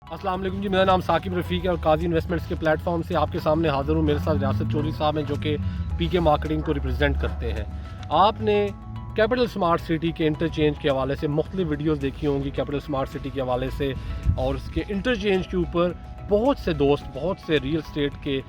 अस्सलाम वालेकुम जी, मेरा नाम साकिब रफ़ीक है और काजी इन्वेस्टमेंट्स के प्लेटफॉर्म से आपके सामने हाज़िर हूँ। मेरे साथ रियासत चौधरी साहब हैं जो कि पीके मार्केटिंग को रिप्रेजेंट करते हैं। आपने कैपिटल स्मार्ट सिटी के इंटरचेंज के हवाले से मुख्तलिफ वीडियोस देखी होंगी कैपिटल स्मार्ट सिटी के हवाले से, और इसके इंटरचेंज के ऊपर बहुत से दोस्त, बहुत से रियल स्टेट के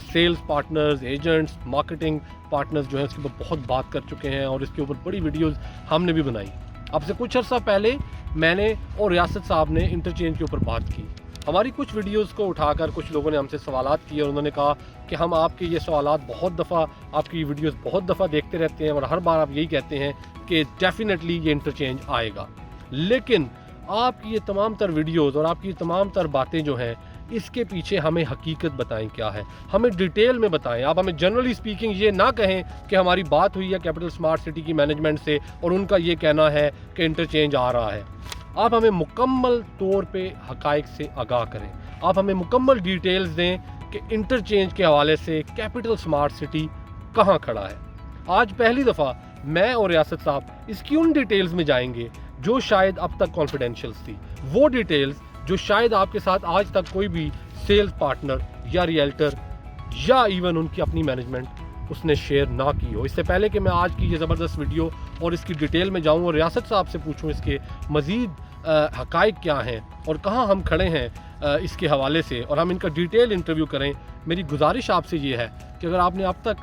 sales partners, agents, marketing partners जो हैं इसके ऊपर बहुत बात कर चुके हैं और इसके ऊपर बड़ी वीडियोज़ हमने भी बनाई। अब से कुछ अर्सा पहले मैंने और रियासत साहब ने इंटरचेंज के ऊपर बात की। हमारी कुछ वीडियोस को उठाकर कुछ लोगों ने हमसे सवालात किए और उन्होंने कहा कि हम आपके ये सवालात बहुत दफ़ा, आपकी वीडियोस बहुत दफ़ा देखते रहते हैं और हर बार आप यही कहते हैं कि डेफिनेटली ये इंटरचेंज आएगा, लेकिन आपकी ये तमाम तर वीडियोस और आपकी तमाम तर बातें जो हैं इसके पीछे हमें हकीकत बताएं क्या है, हमें डिटेल में बताएं। आप हमें जनरली स्पीकिंग ये ना कहें कि हमारी बात हुई है कैपिटल स्मार्ट सिटी की मैनेजमेंट से और उनका ये कहना है कि इंटरचेंज आ रहा है। आप हमें मुकम्मल तौर पे हकाइक से आगाह करें, आप हमें मुकम्मल डिटेल्स दें कि इंटरचेंज के हवाले से कैपिटल स्मार्ट सिटी कहाँ खड़ा है। आज पहली दफ़ा मैं और रियासत साहब इसकी उन डिटेल्स में जाएंगे जो शायद अब तक कॉन्फिडेंशियल थी, वो डिटेल्स जो शायद आपके साथ आज तक कोई भी सेल्स पार्टनर या रियल्टर या इवन उनकी अपनी मैनेजमेंट उसने शेयर ना की हो। इससे पहले कि मैं आज की ये ज़बरदस्त वीडियो और इसकी डिटेल में जाऊं और रियासत साहब से पूछूं इसके मज़ीद हकाइक क्या हैं और कहां हम खड़े हैं इसके हवाले से, और हम इनका डिटेल इंटरव्यू करें, मेरी गुजारिश आपसे ये है कि अगर आपने अब तक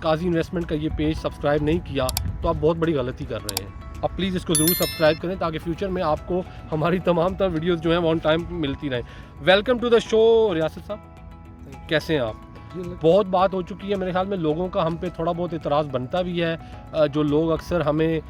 काजी इन्वेस्टमेंट का ये पेज सब्सक्राइब नहीं किया तो आप बहुत बड़ी गलती कर रहे हैं। आप प्लीज़ इसको ज़रूर सब्सक्राइब करें ताकि फ्यूचर में आपको हमारी तमाम तर वीडियोस जो हैं वो ऑन टाइम मिलती रहें। वेलकम टू द शो रियासत साहब, कैसे हैं आप? बहुत बात हो चुकी है, मेरे ख्याल में लोगों का हम पे थोड़ा बहुत इतराज़ बनता भी है। जो लोग अक्सर हमें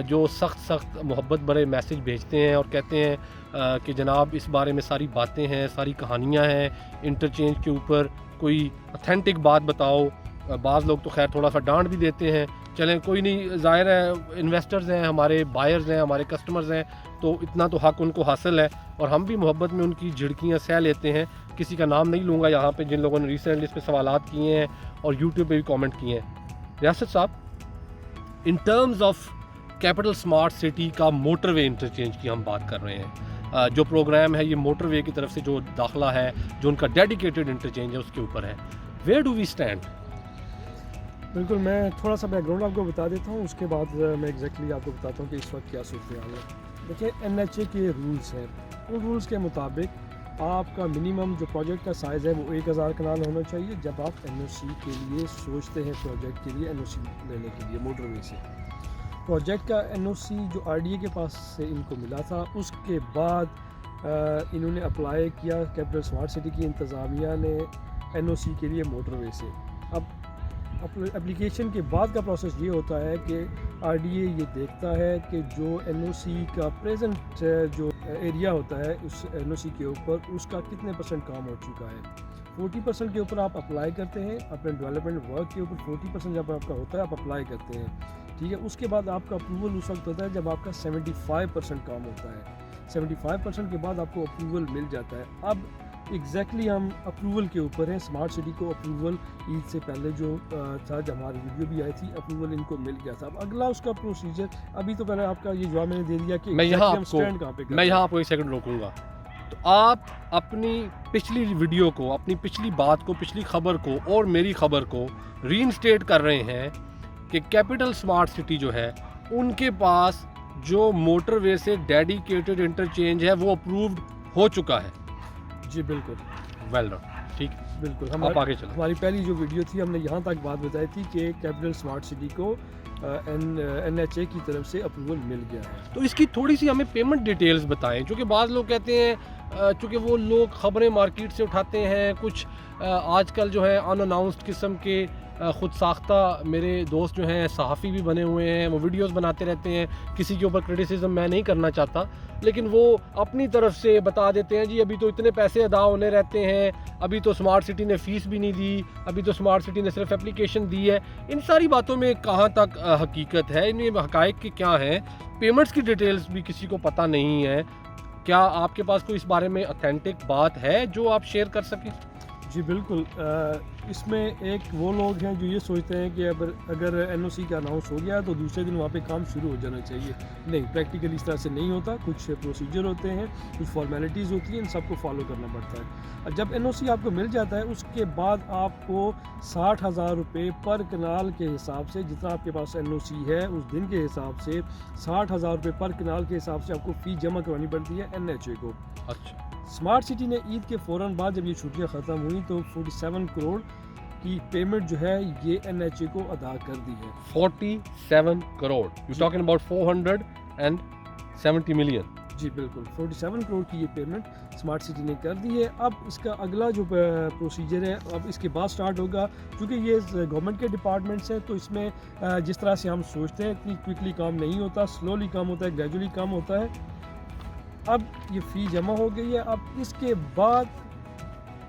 जो सख्त मोहब्बत भरे मैसेज भेजते हैं और कहते हैं कि जनाब इस बारे में सारी बातें हैं, सारी कहानियाँ हैं, इंटरचेंज के ऊपर कोई ऑथेंटिक बात बताओ। बाज़ लोग तो खैर थोड़ा सा डांट भी देते हैं, चलें कोई नहीं, ज़ाहिर है इन्वेस्टर्स हैं, हमारे बायर्स हैं, हमारे कस्टमर्स हैं, तो इतना तो हक़ उनको हासिल है और हम भी मोहब्बत में उनकी झिड़कियाँ सह लेते हैं। किसी का नाम नहीं लूँगा यहाँ पे जिन लोगों ने रिसेंटली इस पर सवालात किए हैं और यूट्यूब पे भी कमेंट किए हैं। रियासत साहब, in terms of capital smart city का मोटरवे इंटरचेंज की हम बात कर रहे हैं। जो प्रोग्राम है ये मोटरवे की तरफ से जो दाखिला है, जो उनका डेडिकेटेड इंटरचेंज है उसके ऊपर है। Where do we stand? बिल्कुल, मैं थोड़ा सा बैकग्राउंड आपको बता देता हूँ, उसके बाद मैं एग्जैक्टली आपको बताता हूँ कि इस वक्त क्या सूरत हाल है। देखिए, NHA के रूल्स हैं, उन रूल्स के मुताबिक आपका मिनिमम जो प्रोजेक्ट का साइज़ है वो 1000 कनाल होना चाहिए जब आप NOC के लिए सोचते हैं, प्रोजेक्ट के लिए NOC लेने के लिए मोटरवे से। प्रोजेक्ट का NOC जो RDA के पास से इनको मिला था, उसके बाद इन्होंने अप्लाई किया कैपिटल स्मार्ट सिटी की इंतज़ामिया ने NOC के लिए मोटरवे से। अब एप्लीकेशन के बाद का प्रोसेस ये होता है कि RDA ये देखता है कि जो NOC का प्रेजेंट जो एरिया होता है उस NOC के ऊपर उसका कितने % काम हो चुका है। 40% के ऊपर आप अप्लाई करते हैं, अपने डेवलपमेंट वर्क के ऊपर 40% जब आपका होता है आप अप्लाई करते हैं, ठीक है। उसके बाद आपका अप्रूवल उस वक्त होता है जब आपका 75% काम होता है। 75% के बाद आपको अप्रूवल मिल जाता है। अब एग्जैक्टली हम अप्रूवल के ऊपर हैं। स्मार्ट सिटी को अप्रूवल ईद से पहले जो था, जब हमारी वीडियो भी आई थी, अप्रूवल इनको मिल गया था। अब अगला उसका प्रोसीजर, अभी तो पहले आपका ये जवाब मैंने दे दिया कि मैं यहाँ आपको एक सेकंड रोकूंगा। तो आप अपनी पिछली वीडियो को, अपनी पिछली बात को, पिछली खबर को और मेरी खबर को रीइंस्टेट कर रहे हैं कि कैपिटल स्मार्ट सिटी जो है उनके पास जो मोटरवे से डेडिकेटेड इंटरचेंज है वो अप्रूव्ड हो चुका है। जी बिल्कुल, वेल डन, ठीक, बिल्कुल। आप आगे चलें। हमारी पहली जो वीडियो थी हमने यहाँ तक बात बताई थी कि कैपिटल स्मार्ट सिटी को NHA की तरफ से अप्रूवल मिल गया है। तो इसकी थोड़ी सी हमें पेमेंट डिटेल्स बताएं, क्योंकि बाज़ लोग कहते हैं चूँकि वो लोग ख़बरें मार्केट से उठाते हैं, कुछ आजकल जो है अनअनाउंस्ड किस्म के ख़ुद साख्ता मेरे दोस्त जो हैं सहाफ़ी भी बने हुए हैं, वो वीडियोस बनाते रहते हैं। किसी के ऊपर क्रिटिसिज्म मैं नहीं करना चाहता, लेकिन वो अपनी तरफ से बता देते हैं जी अभी तो इतने पैसे अदा होने रहते हैं, अभी तो स्मार्ट सिटी ने फ़ीस भी नहीं दी, अभी तो स्मार्ट सिटी ने सिर्फ एप्लीकेशन दी है। इन सारी बातों में कहाँ तक हकीकत है, इनमें हक़ाइक़ के क्या हैं? पेमेंट्स की डिटेल्स भी किसी को पता नहीं है। क्या आपके पास कोई इस बारे में ऑथेंटिक बात है जो आप शेयर कर सकें? जी बिल्कुल, इसमें एक वो लोग हैं जो ये सोचते हैं कि अगर एनओसी का अनाउंस हो गया तो दूसरे दिन वहाँ पे काम शुरू हो जाना चाहिए। नहीं, प्रैक्टिकली इस तरह से नहीं होता। कुछ प्रोसीजर होते हैं, कुछ फॉर्मेलिटीज़ होती हैं, इन सबको फॉलो करना पड़ता है। और जब एनओसी आपको मिल जाता है उसके बाद आपको 60,000 रुपये पर कनाल के हिसाब से, जितना आपके पास एनओसी है उस दिन के हिसाब से 60,000 रुपये पर कनाल के हिसाब से आपको फ़ी जमा करवानी पड़ती है एनएचए को। अच्छा, स्मार्ट सिटी ने ईद के फ़ौरन बाद जब ये छुट्टियां ख़त्म हुई तो 47 करोड़ की पेमेंट जो है ये एनएचए को अदा कर दी है। 47 crore, you talking about 470 million. जी बिल्कुल, 47 करोड़ की ये पेमेंट स्मार्ट सिटी ने कर दी है। अब इसका अगला जो प्रोसीजर है अब इसके बाद स्टार्ट होगा, क्योंकि ये गवर्नमेंट के डिपार्टमेंट्स हैं तो इसमें जिस तरह से हम सोचते हैं इतनी क्विकली काम नहीं होता, स्लोली काम होता है, ग्रेजुअली काम होता है। अब ये फ़ी जमा हो गई है, अब इसके बाद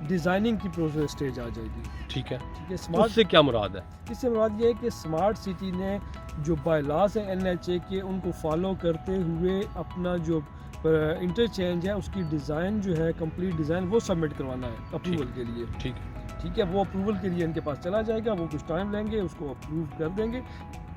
डिज़ाइनिंग की प्रोसेस स्टेज आ जाएगी। ठीक है, स्मार्ट उससे क्या मुराद है? इससे मुराद ये है कि स्मार्ट सिटी ने जो बायलाज हैं एनएचए के उनको फॉलो करते हुए अपना जो इंटरचेंज है उसकी डिज़ाइन जो है, कंप्लीट डिज़ाइन वो सबमिट करवाना है अप्रूवल के लिए। ठीक है, वो अप्रूवल के लिए इनके पास चला जाएगा, वो कुछ टाइम लेंगे, उसको अप्रूव कर देंगे।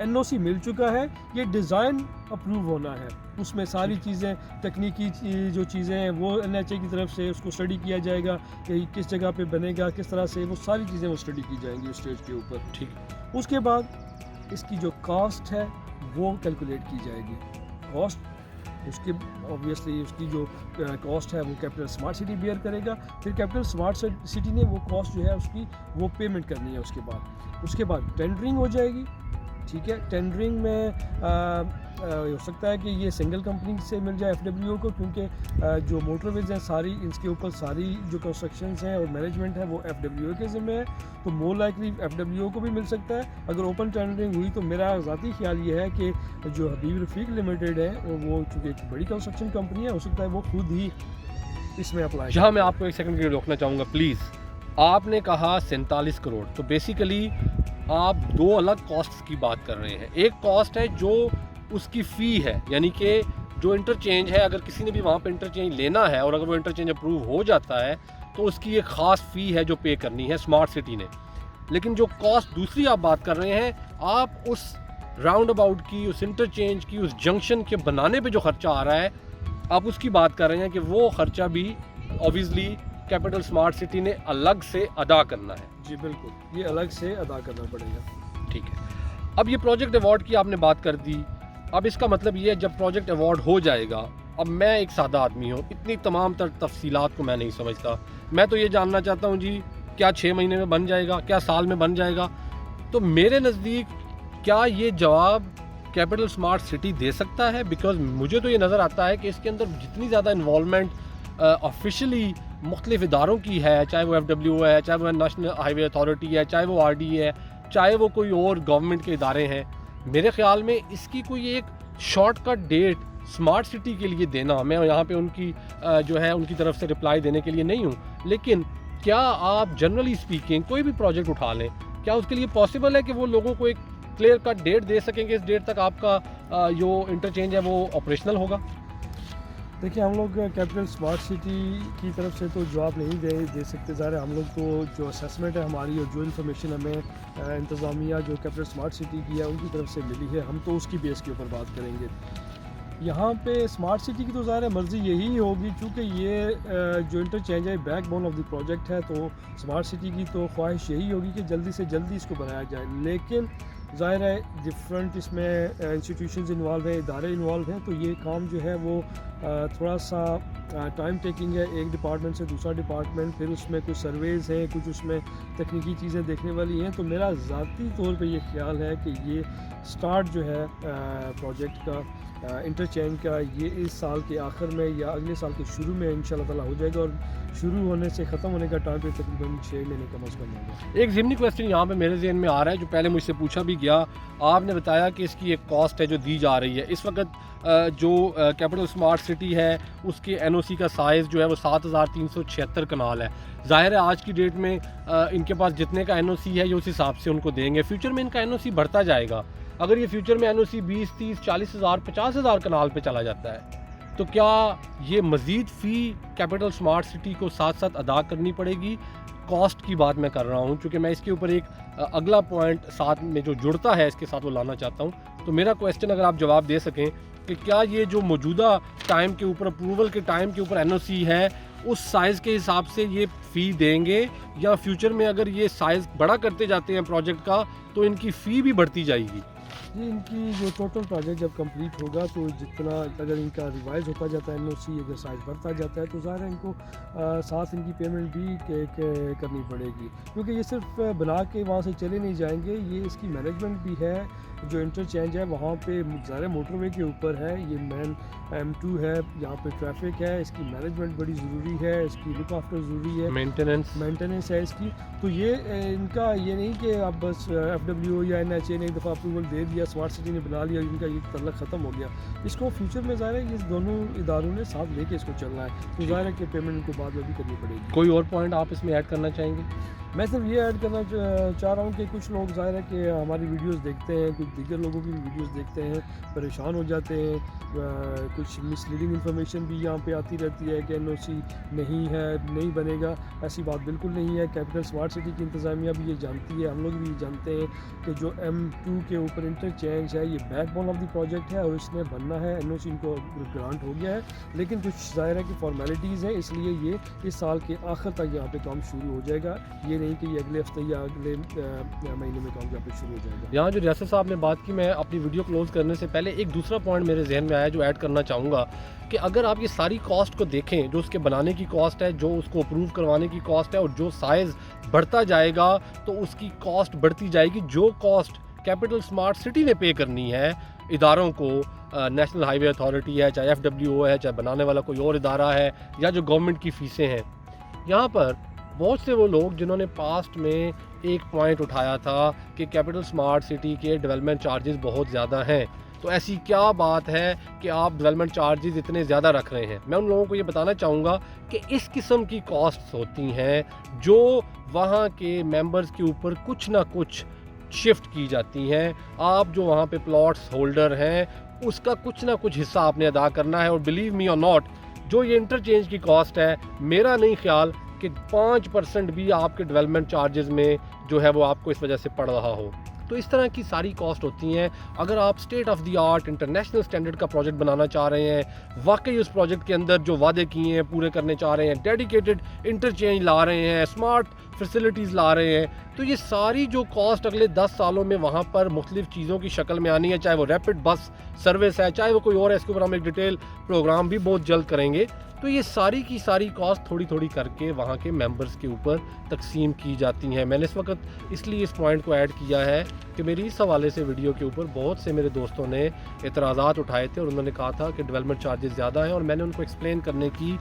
एनओसी मिल चुका है, ये डिज़ाइन अप्रूव होना है। उसमें सारी चीज़ें, तकनीकी जो चीज़ें हैं वो एनएचए की तरफ से उसको स्टडी किया जाएगा कि किस जगह पे बनेगा, किस तरह से, वो सारी चीज़ें वो स्टडी की जाएंगी उस स्टेज के ऊपर। ठीक, उसके बाद इसकी जो कॉस्ट है वो कैलकुलेट की जाएगी। कॉस्ट उसके ऑब्वियसली उसकी जो कॉस्ट है वो कैपिटल स्मार्ट सिटी बेयर करेगा। फिर कैपिटल स्मार्ट सिटी ने वो कॉस्ट जो है उसकी वो पेमेंट करनी है। उसके बाद टेंडरिंग हो जाएगी। ठीक है, टेंडरिंग में हो सकता है कि ये सिंगल कंपनी से मिल जाए एफडब्ल्यूओ को, क्योंकि जो मोटरवेज हैं सारी, इसके ऊपर सारी जो कंस्ट्रक्शंस हैं और मैनेजमेंट है वो एफडब्ल्यूओ के ज़िम्मे है, तो मोर लाइकली एफडब्ल्यूओ को भी मिल सकता है। अगर ओपन टेंडरिंग हुई तो मेरा ज़ाती ख्याल ये है कि जो हबीब रफ़ीक लिमिटेड है वो चूँकि एक बड़ी कंस्ट्रक्शन कंपनी है, हो सकता है वो खुद ही इसमें अप्लाई। यहाँ मैं आपको एक सेकंड के लिए रोकना चाहूँगा प्लीज़। आपने कहा 47 करोड़, तो बेसिकली आप दो अलग कॉस्ट्स की बात कर रहे हैं। एक कॉस्ट है जो उसकी फ़ी है, यानी कि जो इंटरचेंज है, अगर किसी ने भी वहाँ पे इंटरचेंज लेना है और अगर वो इंटरचेंज अप्रूव हो जाता है तो उसकी एक ख़ास फ़ी है जो पे करनी है स्मार्ट सिटी ने। लेकिन जो कॉस्ट दूसरी आप बात कर रहे हैं, आप उस राउंड अबाउट की, उस इंटरचेंज की, उस जंक्शन के बनाने पे जो खर्चा आ रहा है, आप उसकी बात कर रहे हैं कि वो खर्चा भी ऑब्वियसली कैपिटल स्मार्ट सिटी ने अलग से अदा करना है। जी बिल्कुल, ये अलग से अदा करना पड़ेगा। ठीक है, अब ये प्रोजेक्ट अवार्ड की आपने बात कर दी। अब इसका मतलब ये है जब प्रोजेक्ट अवार्ड हो जाएगा, अब मैं एक सादा आदमी हूँ, इतनी तमाम तफसीलात को मैं नहीं समझता। मैं तो ये जानना चाहता हूँ जी, क्या 6 महीने में बन जाएगा, क्या साल में बन जाएगा? तो मेरे नज़दीक क्या ये जवाब कैपिटल स्मार्ट सिटी दे सकता है? बिकॉज मुझे तो ये नज़र आता है कि इसके अंदर जितनी ज़्यादा इन्वॉल्वमेंट ऑफिशियली मुख्तलिफ इदारों की है, चाहे वो एफडब्ल्यू है, चाहे वो नेशनल हाईवे अथॉरिटी है, चाहे वो आरडी है, चाहे वो कोई और गवर्नमेंट के इदारे हैं, मेरे ख्याल में इसकी कोई एक शॉर्टकट डेट स्मार्ट सिटी के लिए देना, मैं यहाँ पे उनकी जो है उनकी तरफ से रिप्लाई देने के लिए नहीं हूँ, लेकिन क्या आप जनरली स्पीकिंग कोई भी प्रोजेक्ट उठा लें, क्या उसके लिए पॉसिबल है कि वो लोगों को एक क्लियर कट डेट दे सकेंगे, इस डेट तक आपका जो इंटरचेंज है वो ऑपरेशनल होगा? देखिए, हम लोग कैपिटल स्मार्ट सिटी की तरफ से तो जवाब नहीं दे सकते। ज़ाहिर है हम लोग तो जो असेसमेंट है हमारी और जो इन्फॉर्मेशन हमें इंतज़ामिया जो कैपिटल स्मार्ट सिटी की है उनकी तरफ से मिली है, हम तो उसकी बेस के ऊपर बात करेंगे। यहाँ पे स्मार्ट सिटी की तो ज़ाहिर है मर्ज़ी यही होगी, क्योंकि ये जो इंटरचेंज है बैकबोन ऑफ द प्रोजेक्ट है, तो स्मार्ट सिटी की तो ख्वाहिश यही होगी कि जल्दी से जल्दी इसको बनाया जाए। लेकिन ज़ाहिर है डिफरेंट इसमें इंस्टीट्यूशंस इन्वॉल्व हैं, इदारे इन्वॉल्व हैं, तो ये काम जो है वो थोड़ा सा टाइम टेकिंग है, एक डिपार्टमेंट से दूसरा डिपार्टमेंट, फिर उसमें कुछ सर्वेज़ हैं, कुछ उसमें तकनीकी चीज़ें देखने वाली हैं। तो मेरा ज़ाती तौर पे ये ख्याल है कि ये स्टार्ट जो है प्रोजेक्ट का इंटरचेंज का ये इस साल के आखिर में या अगले साल के शुरू में इंशाल्लाह ताला हो जाएगा, और शुरू होने से ख़त्म होने का टाइम पे तकरीबन 6 महीने कम अज़ कम होगा। एक ज़िमनी क्वेश्चन यहाँ पे मेरे जहन में आ रहा है जो पहले मुझसे पूछा भी गया। आपने बताया कि इसकी एक कॉस्ट है जो दी जा रही है। इस वक्त जो कैपिटल स्मार्ट सिटी है उसके एनओसी का साइज़ जो है वो 7,376 कनाल है। ज़ाहिर है आज की डेट में इनके पास जितने का एनओसी है ये उस हिसाब से उनको देंगे। फ्यूचर में इनका एनओसी बढ़ता जाएगा। अगर ये फ्यूचर में एनओसी 20, 30, 40 हज़ार, 50 हज़ार कनाल पे चला जाता है तो क्या ये मज़ीद फ़ी कैपिटल स्मार्ट सिटी को साथ साथ अदा करनी पड़ेगी? कॉस्ट की बात मैं कर रहा हूँ, क्योंकि मैं इसके ऊपर एक अगला पॉइंट साथ में जो जुड़ता है इसके साथ वो लाना चाहता हूँ। तो मेरा क्वेश्चन अगर आप जवाब दे सकें कि क्या ये जो मौजूदा टाइम के ऊपर, अप्रूवल के टाइम के ऊपर एनओसी है, उस साइज़ के हिसाब से ये फ़ी देंगे, या फ्यूचर में अगर ये साइज़ बड़ा करते जाते हैं प्रोजेक्ट का तो इनकी फ़ी भी बढ़ती जाएगी? ये इनकी जो टोटल प्रोजेक्ट जब कंप्लीट होगा तो जितना अगर इनका रिवाइज होता जाता है एनओसी, अगर साइज बढ़ता जाता है तो ज़ाहिर है इनको साथ इनकी पेमेंट भी करनी पड़ेगी, क्योंकि ये सिर्फ बना के वहाँ से चले नहीं जाएंगे। ये इसकी मैनेजमेंट भी है, जो इंटरचेंज है वहाँ पे ज़ाहिर मोटरवे के ऊपर है, ये मेन M2 है, यहाँ पे ट्रैफिक है, इसकी मैनेजमेंट बड़ी ज़रूरी है, इसकी लुक आफ्टर ज़रूरी है, मेंटेनेंस है इसकी। तो ये इनका ये नहीं कि आप बस FWO या NHA ने एक दफ़ा अप्रूवल दे दिया, स्मार्ट सिटी ने बना लिया, इनका ये तल्लक ख़त्म हो गया। इसको फ्यूचर में ज़ाहिर है ये दोनों इदारों ने साथ लेके इसको चलना है, तो ज़ाहिर है कि पेमेंट इनको बाद में भी करनी पड़ेगी। कोई और पॉइंट आप इसमें ऐड करना चाहेंगे? मैं सिर्फ ये ऐड करना चाह रहा हूँ कि कुछ लोग ज़ाहिर है कि हमारी वीडियोस देखते हैं, कुछ दीगर लोगों की वीडियोस देखते हैं, परेशान हो जाते हैं, कुछ मिसलीडिंग इन्फॉर्मेशन भी यहाँ पे आती रहती है कि एनओसी नहीं है, नहीं बनेगा। ऐसी बात बिल्कुल नहीं है। कैपिटल स्मार्ट सिटी की इंतज़ामिया भी ये जानती है, हम लोग भी ये जानते हैं कि जो M2 के ऊपर इंटरचेंज है ये बैकबोन ऑफ द प्रोजेक्ट है और इसने बनना है। एनओसी इनको ग्रांट हो गया है, लेकिन कुछ ज़ाहिर है कि फॉर्मेलिटीज़ हैं, इसलिए ये इस साल के आखिर तक यहाँ पे काम शुरू हो जाएगा। ये नहीं कि ये अगले हफ्ते या अगले महीने में काम यहाँ पे शुरू हो जाएगा। यहाँ जो रियासत साहब ने बात की, मैं अपनी वीडियो क्लोज करने से पहले एक दूसरा पॉइंट मेरे जहन में आया जो ऐड करना चाहूँगा कि अगर आप ये सारी कॉस्ट को देखें, जो उसके बनाने की कॉस्ट है, जो उसको अप्रूव करवाने की कॉस्ट है, और जो साइज़ बढ़ता जाएगा तो उसकी कॉस्ट बढ़ती जाएगी। जो कॉस्ट कैपिटल स्मार्ट सिटी ने पे करनी है इदारों को, नेशनल हाईवे अथॉरिटी है, चाहे FWO है, चाहे बनाने वाला कोई और इदारा है, या जो गवर्नमेंट की फ़ीसें हैं, यहाँ पर बहुत से वो लोग जिन्होंने पास्ट में एक पॉइंट उठाया था कि कैपिटल स्मार्ट सिटी के डेवलपमेंट चार्जेस बहुत ज़्यादा हैं, तो ऐसी क्या बात है कि आप डेवलपमेंट चार्जेस इतने ज़्यादा रख रहे हैं। मैं उन लोगों को ये बताना चाहूँगा कि इस किस्म की कॉस्ट्स होती हैं जो वहाँ के मेंबर्स के ऊपर कुछ ना कुछ शिफ्ट की जाती हैं। आप जो वहाँ पे प्लॉट्स होल्डर हैं उसका कुछ ना कुछ हिस्सा आपने अदा करना है, और बिलीव मी और नॉट, जो ये इंटरचेंज की कॉस्ट है, मेरा नहीं ख्याल कि 5% भी आपके डेवलपमेंट चार्जेस में जो है वो आपको इस वजह से पड़ रहा हो। तो इस तरह की सारी कॉस्ट होती हैं। अगर आप state of the art international standard का प्रोजेक्ट बनाना चाह रहे हैं, वाकई उस प्रोजेक्ट के अंदर जो वादे किए हैं पूरे करने चाह रहे हैं, डेडिकेटेड इंटरचेंज ला रहे हैं, स्मार्ट फैसिलिटीज़ ला रहे हैं, तो ये सारी जो कॉस्ट अगले 10 सालों में वहाँ पर मुख्तलिफ चीज़ों की शक्ल में आनी है, चाहे वो रैपिड बस सर्विस है, चाहे वो कोई और है, इसके ऊपर हम एक डिटेल प्रोग्राम भी बहुत जल्द करेंगे। तो ये सारी की सारी कॉस्ट थोड़ी थोड़ी करके वहाँ के मेंबर्स के ऊपर तकसीम की जाती हैं। मैंने इस वक्त इसलिए इस पॉइंट को ऐड किया है कि मेरी इस हवाले से वीडियो के ऊपर बहुत से मेरे दोस्तों ने एतराज़ात उठाए थे और उन्होंने कहा था कि डेवलपमेंट चार्जेस ज़्यादा हैं, और मैंने उनको एक्सप्लेन करने की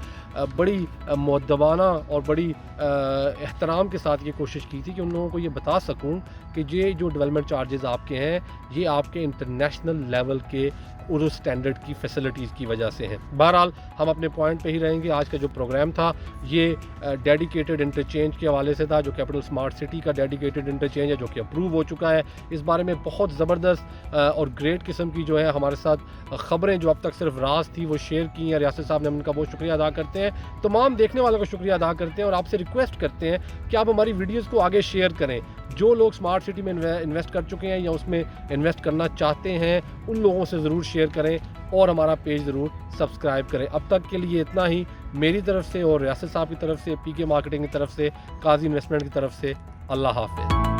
बड़ी मुअद्दबाना और बड़ी एहतराम के साथ ये कोशिश की थी कि उन लोगों को ये बता सकूं कि ये जो डेवलपमेंट चार्जेस आपके हैं ये आपके इंटरनेशनल लेवल के उस स्टैंडर्ड की फैसिलिटीज़ की वजह से हैं। बहरहाल हम अपने पॉइंट पे ही रहेंगे। आज का जो प्रोग्राम था ये डेडिकेटेड इंटरचेंज के हवाले से था, जो कैपिटल स्मार्ट सिटी का डेडिकेटेड इंटरचेंज है, जो कि अप्रूव हो चुका है। इस बारे में बहुत ज़बरदस्त और ग्रेट किस्म की जो है हमारे साथ ख़बरें जो अब तक सिर्फ राज थी वो शेयर की हैं। रियासत साहब ने उनका बहुत शुक्रिया अदा करते हैं, तमाम देखने वालों का शुक्रिया अदा करते हैं, और आपसे रिक्वेस्ट करते हैं कि आप हमारी वीडियोज़ को आगे शेयर करें। जो लोग स्मार्ट सिटी में इन्वेस्ट कर चुके हैं या उसमें इन्वेस्ट करना चाहते हैं उन लोगों से ज़रूर शेयर करें, और हमारा पेज ज़रूर सब्सक्राइब करें। अब तक के लिए इतना ही मेरी तरफ से और रियासत साहब की तरफ से, PK मार्केटिंग की तरफ से, काजी इन्वेस्टमेंट की तरफ से। अल्लाह हाफ़िज़।